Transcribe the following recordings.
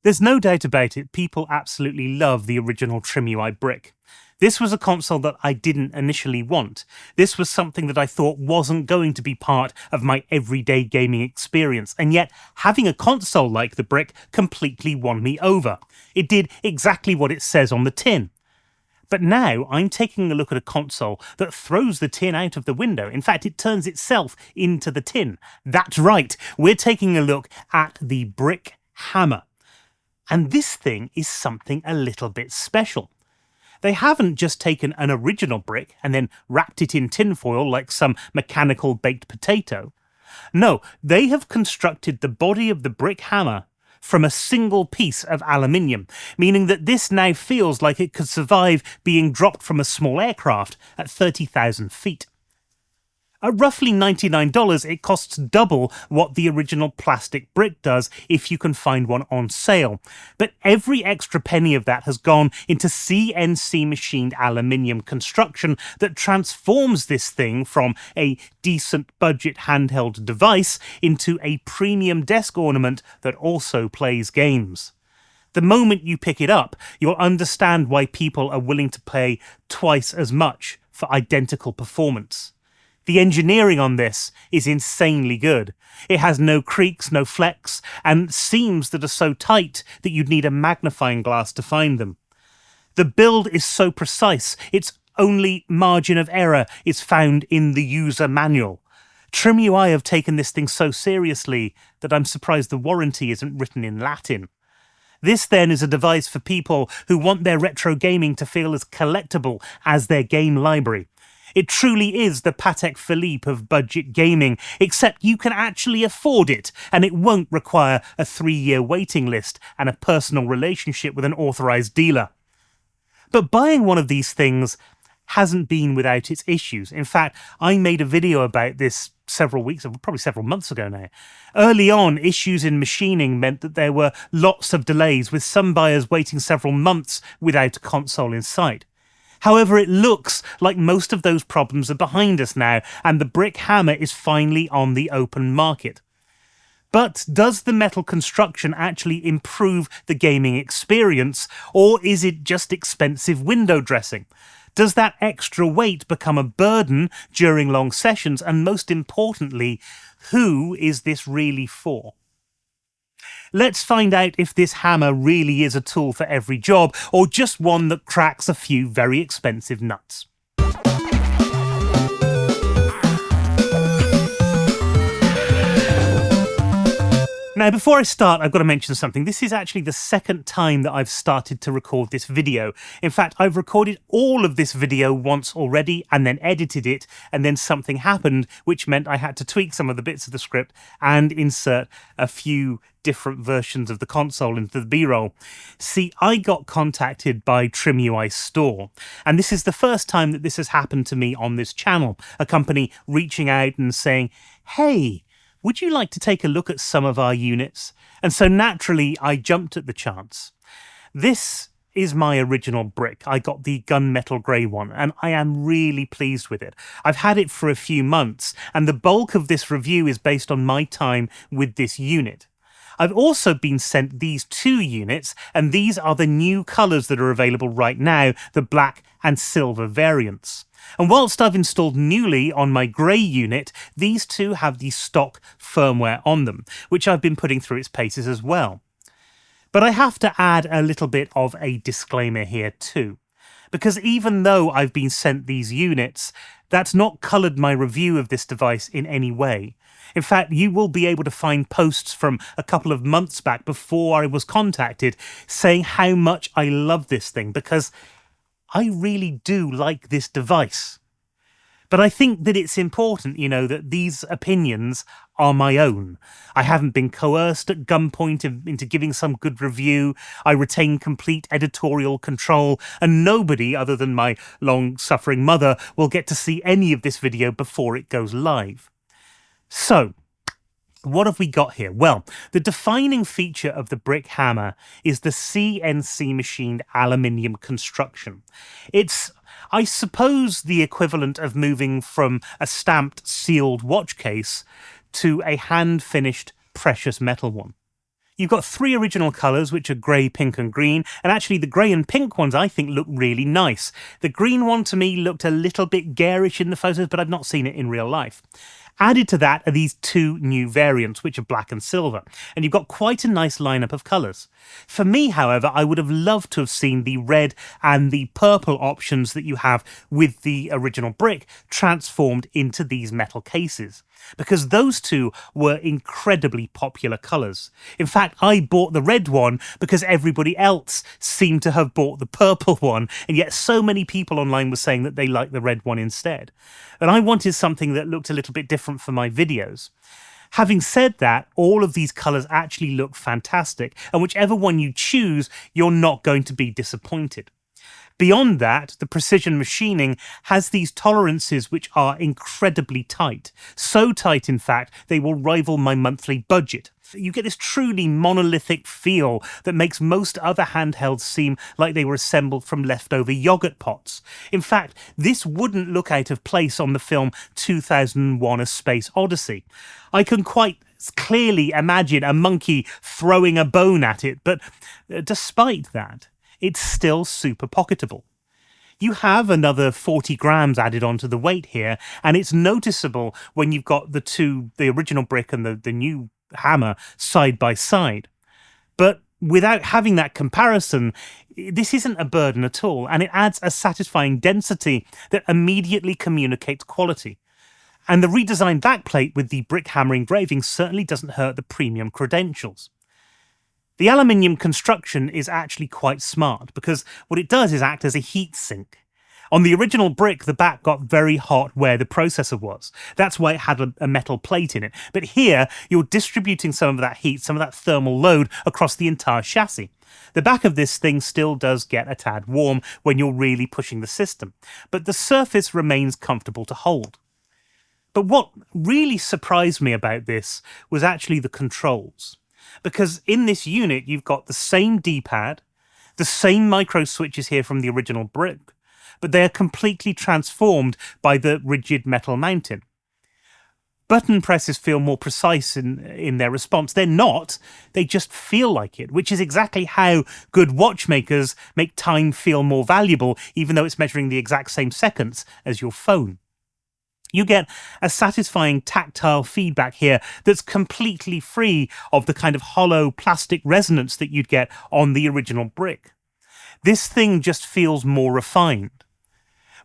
There's no doubt about it, people absolutely love the original TrimUI Brick. This was a console that I didn't initially want. This was something that I thought wasn't going to be part of my everyday gaming experience, and yet having a console like the Brick completely won me over. It did exactly what it says on the tin. But now I'm taking a look at a console that throws the tin out of the window. In fact, it turns itself into the tin. That's right, we're taking a look at the Brick Hammer. And this thing is something a little bit special. They haven't just taken an original brick and then wrapped it in tinfoil like some mechanical baked potato. No, they have constructed the body of the Brick Hammer from a single piece of aluminium, meaning that this now feels like it could survive being dropped from a small aircraft at 30,000 feet. At roughly $99, it costs double what the original plastic brick does if you can find one on sale. But every extra penny of that has gone into CNC machined aluminium construction that transforms this thing from a decent budget handheld device into a premium desk ornament that also plays games. The moment you pick it up, you'll understand why people are willing to pay twice as much for identical performance. The engineering on this is insanely good. It has no creaks, no flecks, and seams that are so tight that you'd need a magnifying glass to find them. The build is so precise, its only margin of error is found in the user manual. TrimUI have taken this thing so seriously that I'm surprised the warranty isn't written in Latin. This then is a device for people who want their retro gaming to feel as collectible as their game library. It truly is the Patek Philippe of budget gaming, except you can actually afford it, and it won't require a 3-year waiting list and a personal relationship with an authorised dealer. But buying one of these things hasn't been without its issues. In fact, I made a video about this probably several months ago now. Early on, issues in machining meant that there were lots of delays, with some buyers waiting several months without a console in sight. However, it looks like most of those problems are behind us now, and the Brick Hammer is finally on the open market. But does the metal construction actually improve the gaming experience, or is it just expensive window dressing? Does that extra weight become a burden during long sessions? And most importantly, who is this really for? Let's find out if this hammer really is a tool for every job, or just one that cracks a few very expensive nuts. Now, before I start, I've got to mention something. This is actually the second time that I've started to record this video. In fact, I've recorded all of this video once already and then edited it, and then something happened, which meant I had to tweak some of the bits of the script and insert a few different versions of the console into the B-roll. See, I got contacted by TrimUI Store, and this is the first time that this has happened to me on this channel. A company reaching out and saying, hey, would you like to take a look at some of our units? And so naturally, I jumped at the chance. This is my original brick. I got the gunmetal grey one, and I am really pleased with it. I've had it for a few months, and the bulk of this review is based on my time with this unit. I've also been sent these 2 units, and these are the new colours that are available right now, the black and silver variants. And whilst I've installed newly on my grey unit, these 2 have the stock firmware on them, which I've been putting through its paces as well. But I have to add a little bit of a disclaimer here too, because even though I've been sent these units, that's not coloured my review of this device in any way. In fact, you will be able to find posts from a couple of months back before I was contacted saying how much I love this thing, because I really do like this device. But I think that it's important, that these opinions are my own. I haven't been coerced at gunpoint into giving some good review. I retain complete editorial control, and nobody other than my long-suffering mother will get to see any of this video before it goes live. So, what have we got here? Well, the defining feature of the Brick Hammer is the CNC machined aluminium construction. It's, I suppose, the equivalent of moving from a stamped, sealed watch case to a hand-finished precious metal one. You've got 3 original colours, which are grey, pink and green, and actually the grey and pink ones I think look really nice. The green one to me looked a little bit garish in the photos, but I've not seen it in real life. Added to that are these 2 new variants, which are black and silver, and you've got quite a nice lineup of colours. For me, however, I would have loved to have seen the red and the purple options that you have with the original brick transformed into these metal cases, because those 2 were incredibly popular colours. In fact, I bought the red one because everybody else seemed to have bought the purple one, and yet so many people online were saying that they liked the red one instead. And I wanted something that looked a little bit different for my videos. Having said that, all of these colours actually look fantastic, and whichever one you choose, you're not going to be disappointed. Beyond that, the precision machining has these tolerances which are incredibly tight. So tight, in fact, they will rival my monthly budget. You get this truly monolithic feel that makes most other handhelds seem like they were assembled from leftover yogurt pots. In fact, this wouldn't look out of place on the film 2001: A Space Odyssey. I can quite clearly imagine a monkey throwing a bone at it, but despite that, it's still super pocketable. You have another 40 grams added onto the weight here, and it's noticeable when you've got the original brick and the new hammer side by side. But without having that comparison, this isn't a burden at all, and it adds a satisfying density that immediately communicates quality. And the redesigned backplate with the brick hammer engraving certainly doesn't hurt the premium credentials. The aluminium construction is actually quite smart, because what it does is act as a heat sink. On the original brick, the back got very hot where the processor was. That's why it had a metal plate in it. But here, you're distributing some of that heat, some of that thermal load across the entire chassis. The back of this thing still does get a tad warm when you're really pushing the system, but the surface remains comfortable to hold. But what really surprised me about this was actually the controls. Because in this unit, you've got the same D-pad, the same micro switches here from the original brick, but they are completely transformed by the rigid metal mounting. Button presses feel more precise in their response. They're not, they just feel like it, which is exactly how good watchmakers make time feel more valuable, even though it's measuring the exact same seconds as your phone. You get a satisfying tactile feedback here that's completely free of the kind of hollow plastic resonance that you'd get on the original brick. This thing just feels more refined.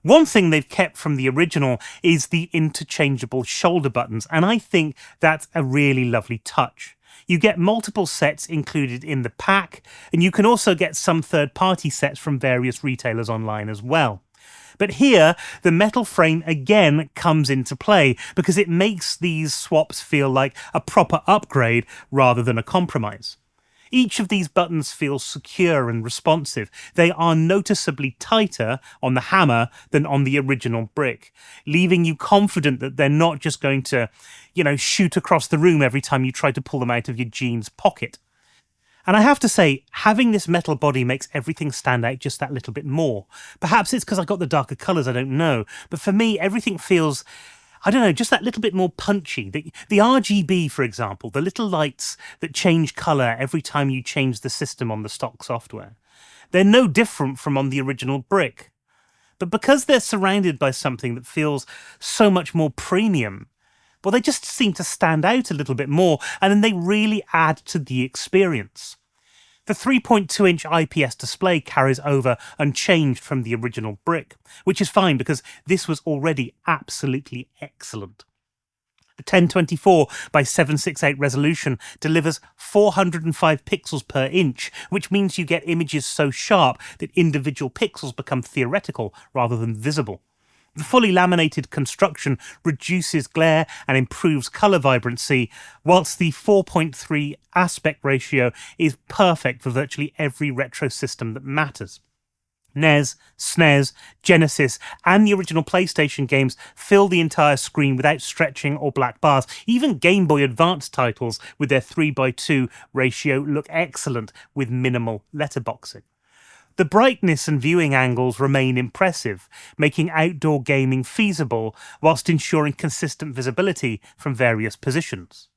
One thing they've kept from the original is the interchangeable shoulder buttons, and I think that's a really lovely touch. You get multiple sets included in the pack, and you can also get some third-party sets from various retailers online as well. But here, the metal frame again comes into play because it makes these swaps feel like a proper upgrade rather than a compromise. Each of these buttons feels secure and responsive. They are noticeably tighter on the hammer than on the original brick, leaving you confident that they're not just going to, shoot across the room every time you try to pull them out of your jeans pocket. And I have to say, having this metal body makes everything stand out just that little bit more. Perhaps it's because I got the darker colours, I don't know. But for me, everything feels, just that little bit more punchy. The RGB, for example, the little lights that change colour every time you change the system on the stock software. They're no different from on the original brick. But because they're surrounded by something that feels so much more premium, well, they just seem to stand out a little bit more, and then they really add to the experience. The 3.2-inch IPS display carries over unchanged from the original brick, which is fine because this was already absolutely excellent. The 1024 by 768 resolution delivers 405 pixels per inch, which means you get images so sharp that individual pixels become theoretical rather than visible. The fully laminated construction reduces glare and improves colour vibrancy, whilst the 4.3 aspect ratio is perfect for virtually every retro system that matters. NES, SNES, Genesis, and the original PlayStation games fill the entire screen without stretching or black bars. Even Game Boy Advance titles with their 3:2 ratio look excellent with minimal letterboxing. The brightness and viewing angles remain impressive, making outdoor gaming feasible whilst ensuring consistent visibility from various positions.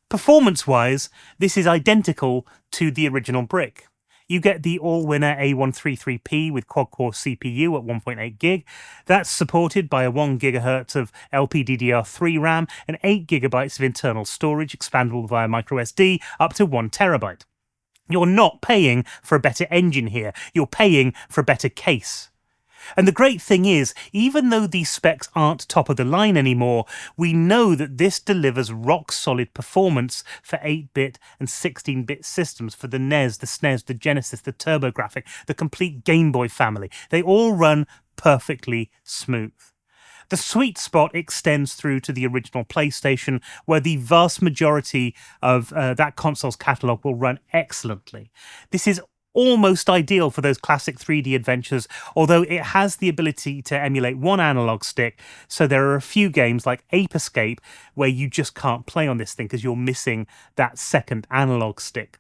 Performance-wise, this is identical to the original brick. You get the all-winner A133P with quad-core CPU at 1.8 gig. That's supported by a 1 GHz of LPDDR3 RAM and 8 GB of internal storage expandable via microSD up to 1 TB. You're not paying for a better engine here, you're paying for a better case. And the great thing is, even though these specs aren't top of the line anymore, we know that this delivers rock-solid performance for 8-bit and 16-bit systems, for the NES, the SNES, the Genesis, the TurboGrafx, the complete Game Boy family. They all run perfectly smooth. The sweet spot extends through to the original PlayStation, where the vast majority of that console's catalogue will run excellently. This is almost ideal for those classic 3D adventures, although it has the ability to emulate one analog stick, so there are a few games like Ape Escape where you just can't play on this thing because you're missing that second analog stick.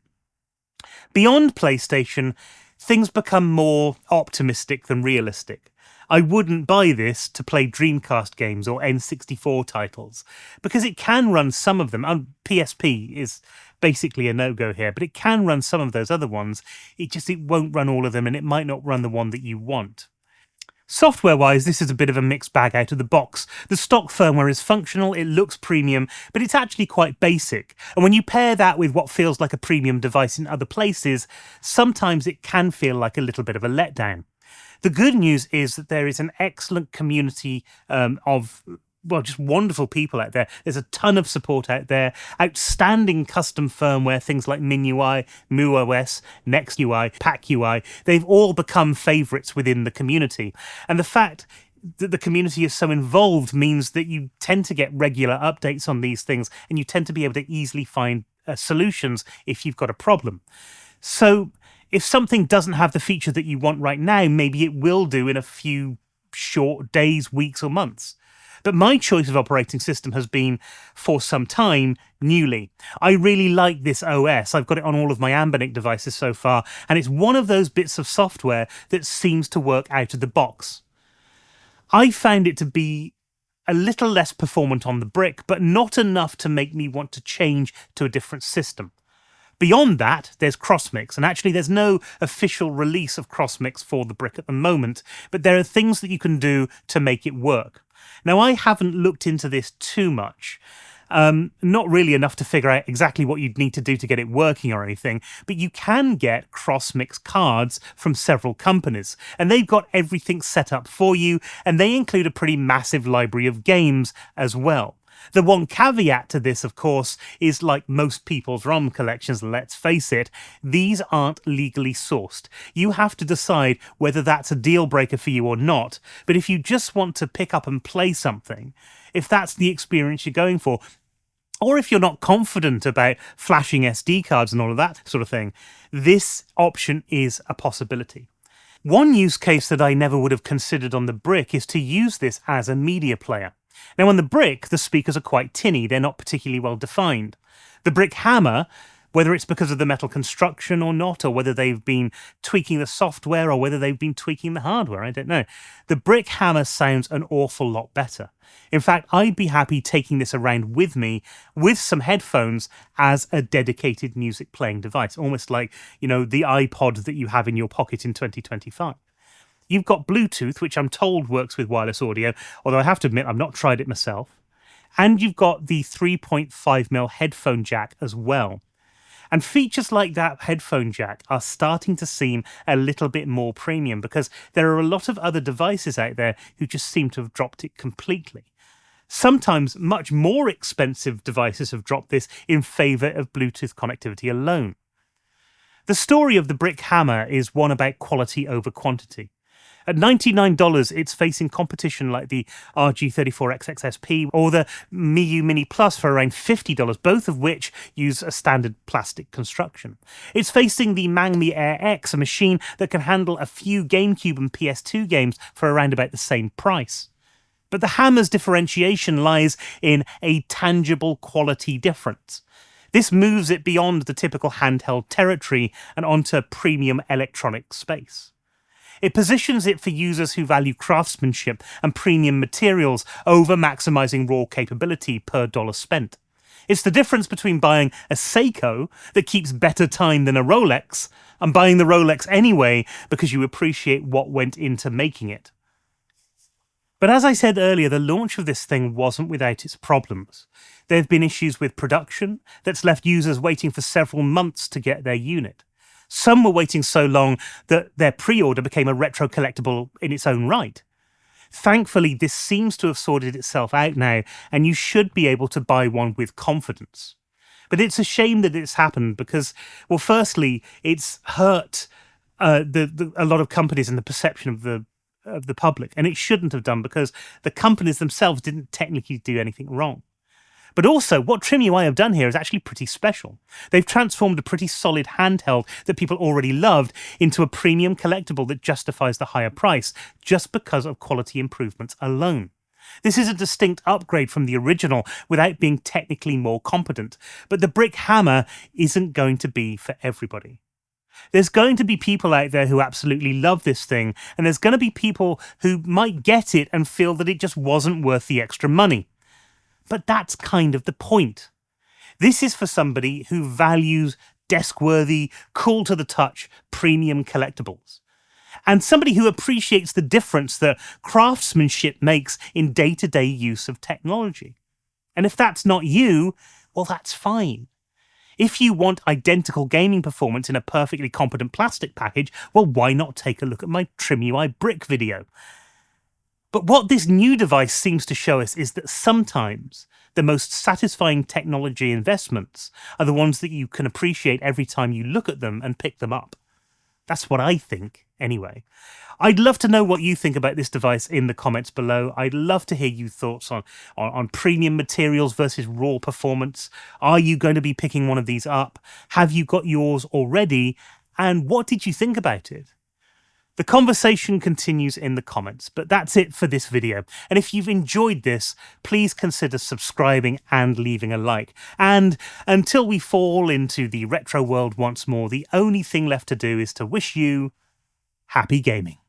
Beyond PlayStation, things become more optimistic than realistic. I wouldn't buy this to play Dreamcast games or N64 titles, because it can run some of them. PSP is basically a no-go here, but it can run some of those other ones. It won't run all of them, and it might not run the one that you want. Software-wise, this is a bit of a mixed bag out of the box. The stock firmware is functional, it looks premium, but it's actually quite basic. And when you pair that with what feels like a premium device in other places, sometimes it can feel like a little bit of a letdown. The good news is that there is an excellent community of just wonderful people out there. There's a ton of support out there, outstanding custom firmware, things like MinUI, MuOS, NextUI, PackUI. They've all become favourites within the community. And the fact that the community is so involved means that you tend to get regular updates on these things, and you tend to be able to easily find solutions if you've got a problem. So if something doesn't have the feature that you want right now, maybe it will do in a few short days, weeks, or months. But my choice of operating system has been, for some time, Newly. I really like this OS. I've got it on all of my Ambonic devices so far, and it's one of those bits of software that seems to work out of the box. I found it to be a little less performant on the brick, but not enough to make me want to change to a different system. Beyond that, there's CrossMix, and actually there's no official release of CrossMix for the brick at the moment, but there are things that you can do to make it work. Now, I haven't looked into this too much, not really enough to figure out exactly what you'd need to do to get it working or anything, but you can get CrossMix cards from several companies, and they've got everything set up for you, and they include a pretty massive library of games as well. The one caveat to this, of course, is like most people's ROM collections, let's face it, these aren't legally sourced. You have to decide whether that's a deal breaker for you or not. But if you just want to pick up and play something, if that's the experience you're going for, or if you're not confident about flashing SD cards and all of that sort of thing, this option is a possibility. One use case that I never would have considered on the brick is to use this as a media player. Now, on the brick, the speakers are quite tinny, they're not particularly well defined. The Brick Hammer, whether it's because of the metal construction or not, or whether they've been tweaking the software or whether they've been tweaking the hardware, I don't know. The Brick Hammer sounds an awful lot better. In fact, I'd be happy taking this around with me with some headphones as a dedicated music playing device, almost like, the iPod that you have in your pocket in 2025. You've got Bluetooth, which I'm told works with wireless audio, although I have to admit I've not tried it myself. And you've got the 3.5mm headphone jack as well. And features like that headphone jack are starting to seem a little bit more premium, because there are a lot of other devices out there who just seem to have dropped it completely. Sometimes much more expensive devices have dropped this in favour of Bluetooth connectivity alone. The story of the Brick Hammer is one about quality over quantity. At $99, it's facing competition like the RG34XXSP or the Miu Mini Plus for around $50, both of which use a standard plastic construction. It's facing the Mangmi Air X, a machine that can handle a few GameCube and PS2 games for around about the same price. But the Hammer's differentiation lies in a tangible quality difference. This moves it beyond the typical handheld territory and onto premium electronic space. It positions it for users who value craftsmanship and premium materials over maximising raw capability per dollar spent. It's the difference between buying a Seiko that keeps better time than a Rolex and buying the Rolex anyway because you appreciate what went into making it. But as I said earlier, the launch of this thing wasn't without its problems. There have been issues with production that's left users waiting for several months to get their unit. Some were waiting so long that their pre-order became a retro collectible in its own right. Thankfully, this seems to have sorted itself out now, and you should be able to buy one with confidence. But it's a shame that it's happened because, well, firstly, it's hurt a lot of companies and the perception of the public, and it shouldn't have done because the companies themselves didn't technically do anything wrong. But also, what TrimUI have done here is actually pretty special. They've transformed a pretty solid handheld that people already loved into a premium collectible that justifies the higher price just because of quality improvements alone. This is a distinct upgrade from the original without being technically more competent, but the Brick Hammer isn't going to be for everybody. There's going to be people out there who absolutely love this thing, and there's going to be people who might get it and feel that it just wasn't worth the extra money. But that's kind of the point. This is for somebody who values desk-worthy, cool-to-the-touch premium collectibles. And somebody who appreciates the difference that craftsmanship makes in day-to-day use of technology. And if that's not you, well, that's fine. If you want identical gaming performance in a perfectly competent plastic package, well, why not take a look at my TrimUI Brick video? But what this new device seems to show us is that sometimes the most satisfying technology investments are the ones that you can appreciate every time you look at them and pick them up. That's what I think, anyway. I'd love to know what you think about this device in the comments below. I'd love to hear your thoughts on premium materials versus raw performance. Are you going to be picking one of these up? Have you got yours already? And what did you think about it? The conversation continues in the comments, but that's it for this video. And if you've enjoyed this, please consider subscribing and leaving a like. And until we fall into the retro world once more, the only thing left to do is to wish you happy gaming.